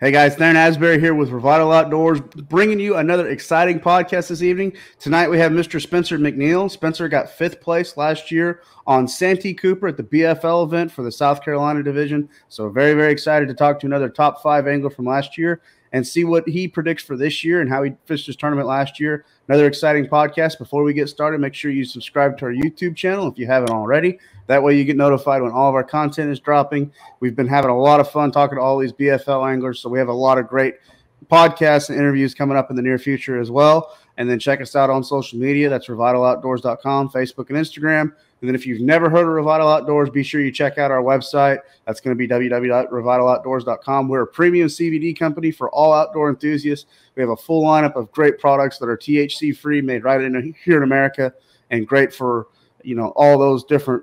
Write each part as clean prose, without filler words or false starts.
Hey guys, Darren Asbury here with Revital Outdoors, bringing you another exciting podcast this evening. Tonight we have Mr. Spencer McNeil. Spencer got 5th place last year on Santee Cooper at the BFL event for the South Carolina division. So very, very excited to talk to another top 5 angler from last year and see what he predicts for this year and how he fished his tournament last year. Another exciting podcast. Before we get started, make sure you subscribe to our YouTube channel if you haven't already. That way you get notified when all of our content is dropping. We've been having a lot of fun talking to all these BFL anglers, so we have a lot of great podcasts and interviews coming up in the near future as well. And then check us out on social media. That's revitaloutdoors.com, Facebook and Instagram. And then if you've never heard of Revital Outdoors, be sure you check out our website. That's going to be www.revitaloutdoors.com. We're a premium CBD company for all outdoor enthusiasts. We have a full lineup of great products that are THC-free, made right here in America, and great for, all those different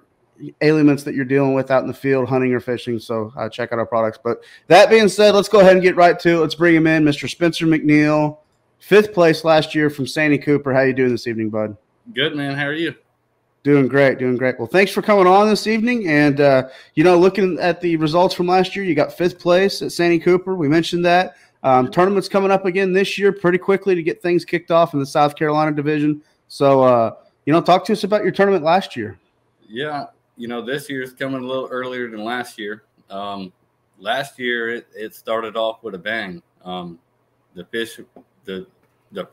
elements that you're dealing with out in the field, hunting or fishing. So check out our products. But that being said, let's go ahead and get right to it. Let's bring him in, Mr. Spencer McNeil, 5th place last year from Santee Cooper. How you doing this evening, bud? Good, man. How are you? Doing great, doing great. Well, thanks for coming on this evening. And, looking at the results from last year, you got 5th place at Santee Cooper. We mentioned that. Tournament's coming up again this year pretty quickly to get things kicked off in the South Carolina division. So, talk to us about your tournament last year. Yeah, this year's coming a little earlier than last year. Last year, it started off with a bang. The fish, the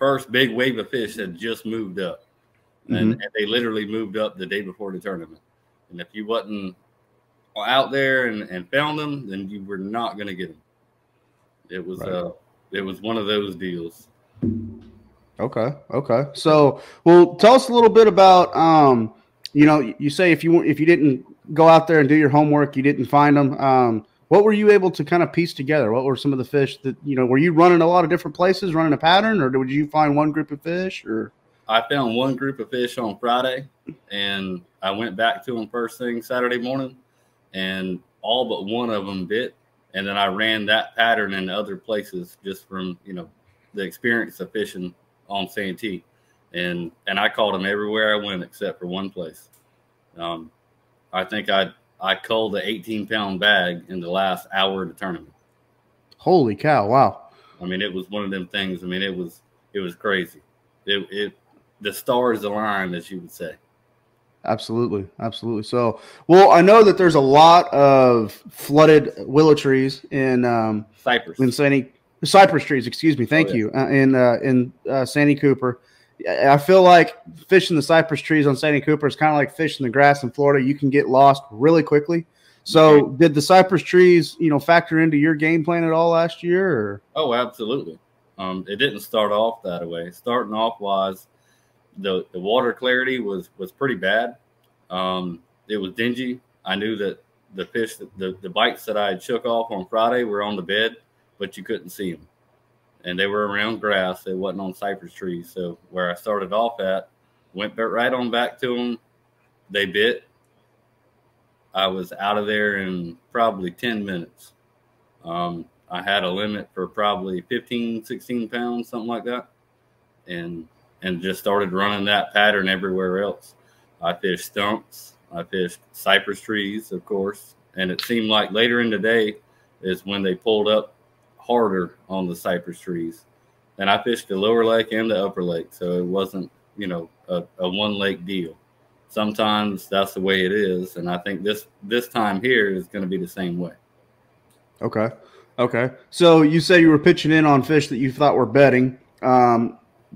first big wave of fish had just moved up. And they literally moved up the day before the tournament. And if you wasn't out there and found them, then you were not going to get them. It was it was one of those deals. Okay. So, well, tell us a little bit about you say if you didn't go out there and do your homework, you didn't find them. What were you able to kind of piece together? What were some of the fish that were you running a lot of different places, running a pattern, or did you find one group of fish? Or I found one group of fish on Friday, and I went back to them first thing Saturday morning, and all but one of them bit. And then I ran that pattern in other places just from, the experience of fishing on Santee. And I caught them everywhere I went except for one place. I think I culled an 18-pound bag in the last hour of the tournament. Holy cow, wow. I mean, it was one of them things. I mean, it was crazy. The stars aligned, as you would say. Absolutely. So, well, I know that there's a lot of flooded willow trees in Cypress. Cypress trees, excuse me. Thank you. In Santee Cooper. I feel like fishing the cypress trees on Santee Cooper is kind of like fishing the grass in Florida. You can get lost really quickly. So, did the cypress trees, factor into your game plan at all last year? Or? Oh, absolutely. It didn't start off that way. Starting off was the water clarity was pretty bad. It was dingy. I knew that the fish, the bites that I had shook off on Friday were on the bed, but you couldn't see them. And they were around grass. They wasn't on cypress trees. So where I started off at, went right on back to them. They bit. I was out of there in probably 10 minutes. I had a limit for probably 15, 16 pounds, something like that. And just started running that pattern everywhere else. I fished stumps. I fished cypress trees, of course. And it seemed like later in the day is when they pulled up harder on the cypress trees. And I fished the lower lake and the upper lake. So it wasn't, a one lake deal. Sometimes that's the way it is. And I think this time here is going to be the same way. Okay. So you say you were pitching in on fish that you thought were bedding.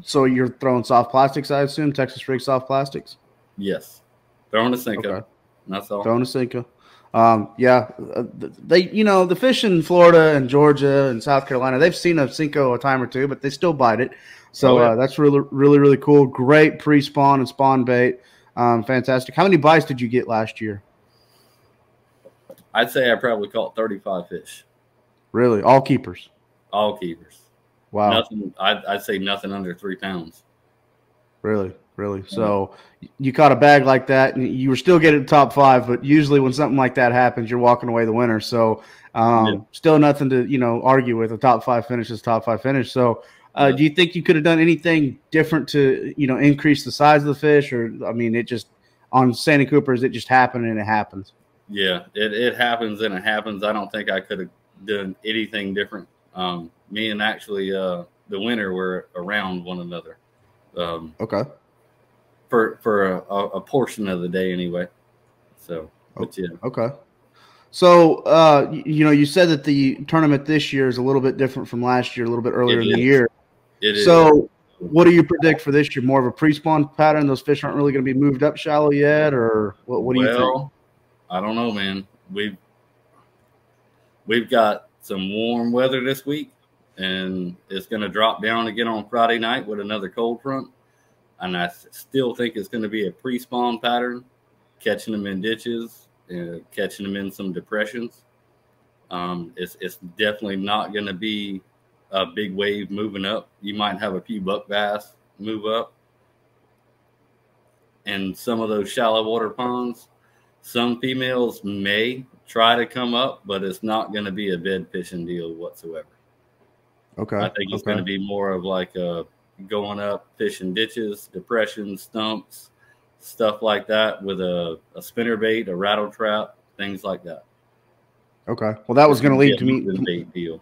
So you're throwing soft plastics, I assume, Texas rig soft plastics? Yes. Throwing a Senko. Okay. That's all. Throwing a Senko. The fish in Florida and Georgia and South Carolina, they've seen a Senko a time or two, but they still bite it. So that's really, really, really cool. Great pre-spawn and spawn bait. Fantastic. How many bites did you get last year? I'd say I probably caught 35 fish. Really? All keepers? All keepers. Wow. Nothing. I'd say nothing under 3 pounds. Really? So you caught a bag like that, and you were still getting top 5, but usually when something like that happens, you're walking away the winner. So still nothing to argue with. A top 5 finish is top 5 finish. So do you think you could have done anything different to increase the size of the fish, or it just on Santee Cooper, it just happened and it happens? Yeah, it happens and it happens. I don't think I could have done anything different Me and actually the winner were around one another. Okay. For a portion of the day anyway. So, but yeah. Okay. So, you said that the tournament this year is a little bit different from last year, a little bit earlier in the year. It is. So, what do you predict for this year? More of a pre-spawn pattern? Those fish aren't really going to be moved up shallow yet, or what do you think? Well, I don't know, man. We've got some warm weather this week, and it's going to drop down again on Friday night with another cold front. And I still think it's going to be a pre-spawn pattern, catching them in ditches, catching them in some depressions. It's definitely not going to be a big wave moving up. You might have a few buck bass move up. And some of those shallow water ponds, some females may try to come up, but it's not going to be a bed fishing deal whatsoever. Okay. I think it's going to be more of like a going up, fishing ditches, depressions, stumps, stuff like that with a spinner bait, a rattle trap, things like that. Okay. Well, that was going to lead to me. Moving bait deal.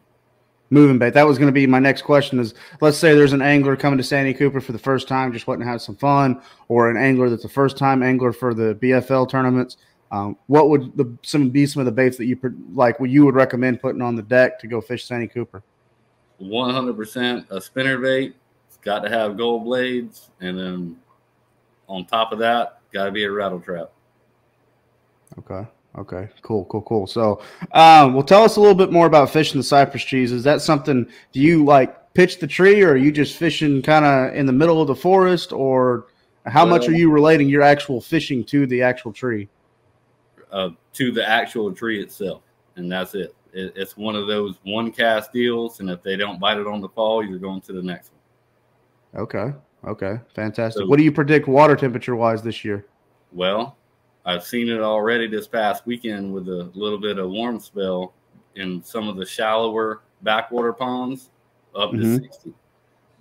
Moving bait. That was going to be my next question is, let's say there's an angler coming to Santee Cooper for the first time, just wanting to have some fun, or an angler that's a first-time angler for the BFL tournaments. What would some of the baits that you would recommend putting on the deck to go fish Santee Cooper? 100% a spinner bait. It's got to have gold blades, and then on top of that, got to be a rattle trap. Okay. Cool. So, well, tell us a little bit more about fishing the Cypress trees. Is that something? Do you pitch the tree, or are you just fishing kind of in the middle of the forest, or how much are you relating your actual fishing to the actual tree? To the actual tree itself, and that's it. It's one of those one cast deals, and if they don't bite it on the fall, you're going to the next one. Okay, fantastic. So, what do you predict water temperature wise this year? Well, I've seen it already this past weekend with a little bit of warm spell in some of the shallower backwater ponds up to 60.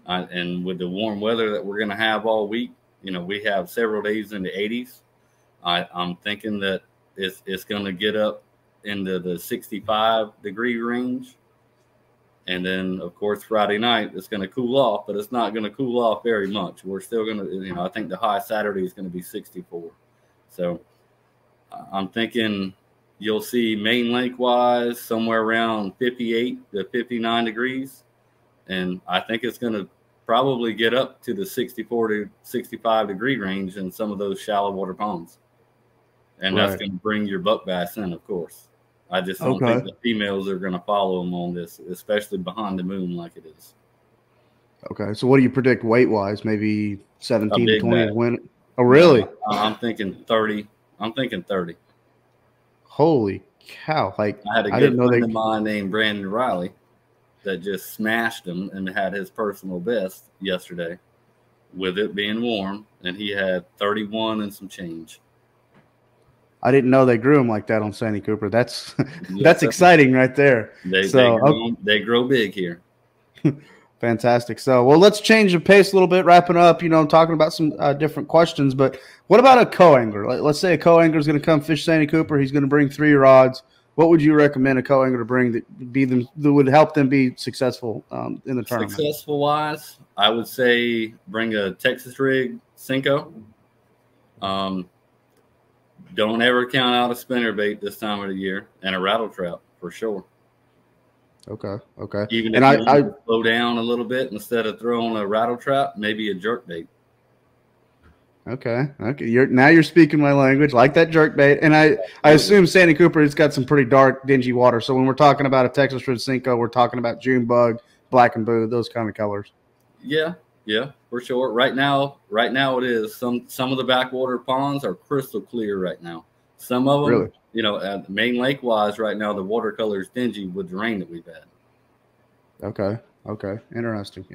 And with the warm weather that we're going to have all week, we have several days in the 80s. I'm thinking that it's going to get up into the 65-degree range. And then, of course, Friday night, it's going to cool off, but it's not going to cool off very much. We're still going to, I think the high Saturday is going to be 64. So I'm thinking you'll see main lake-wise somewhere around 58 to 59 degrees. And I think it's going to probably get up to the 64 to 65-degree range in some of those shallow water ponds. And that's going to bring your buck bass in, of course. I just don't think the females are going to follow them on this, especially behind the moon like it is. Okay. So what do you predict weight-wise? Maybe 17 to 20 win? Oh, really? I'm thinking 30. I'm thinking 30. Holy cow. I had a good friend of mine named Brandon Riley that just smashed him and had his personal best yesterday with it being warm, and he had 31 and some change. I didn't know they grew them like that on Santee Cooper. That's that's exciting right there. They grow big here. Fantastic. So, well, let's change the pace a little bit, wrapping up, talking about some different questions. But what about a co-angler? Let's say a co-angler is going to come fish Santee Cooper. He's going to bring 3 rods. What would you recommend a co-angler to bring that would help them be successful in the tournament? Successful-wise, I would say bring a Texas rig Cinco. Don't ever count out a spinner bait this time of the year, and a rattle trap for sure. Okay. Even if you slow down a little bit, instead of throwing a rattle trap, maybe a jerk bait. Okay. Now you're speaking my language, like that jerk bait. And I assume Santee Cooper has got some pretty dark, dingy water. So when we're talking about a Texas Red Cinco, we're talking about June bug, black and blue, those kind of colors. Yeah, for sure. Right now it is. Some of the backwater ponds are crystal clear right now. Some of them, really? At main lake wise right now, the watercolor is dingy with the rain that we've had. Okay. Interesting.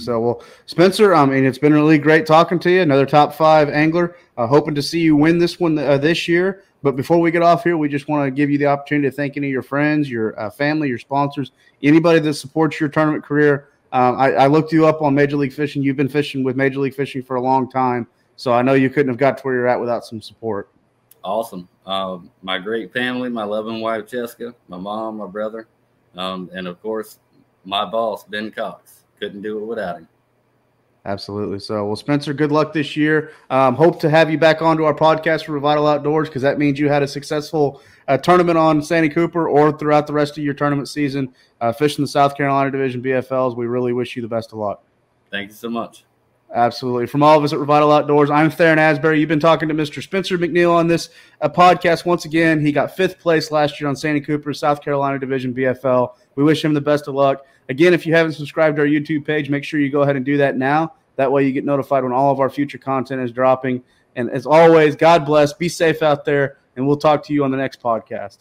So, well, Spencer, it's been really great talking to you. Another top 5 angler. Hoping to see you win this one this year. But before we get off here, we just want to give you the opportunity to thank any of your friends, your family, your sponsors, anybody that supports your tournament career. I looked you up on Major League Fishing. You've been fishing with Major League Fishing for a long time. So I know you couldn't have got to where you're at without some support. Awesome. My great family, my loving wife, Jessica, my mom, my brother, and of course, my boss, Ben Cox. Couldn't do it without him. Absolutely. So, well, Spencer, good luck this year. Hope to have you back onto our podcast for Revital Outdoors, because that means you had a successful tournament on Santee Cooper or throughout the rest of your tournament season, fishing the South Carolina Division BFLs. We really wish you the best of luck. Thank you so much. Absolutely. From all of us at Revital Outdoors, I'm Theron Asbury. You've been talking to Mr. Spencer McNeil on this podcast once again. He got 5th place last year on Santee Cooper, South Carolina Division BFL. We wish him the best of luck. Again, if you haven't subscribed to our YouTube page, make sure you go ahead and do that now. That way you get notified when all of our future content is dropping. And as always, God bless. Be safe out there, and we'll talk to you on the next podcast.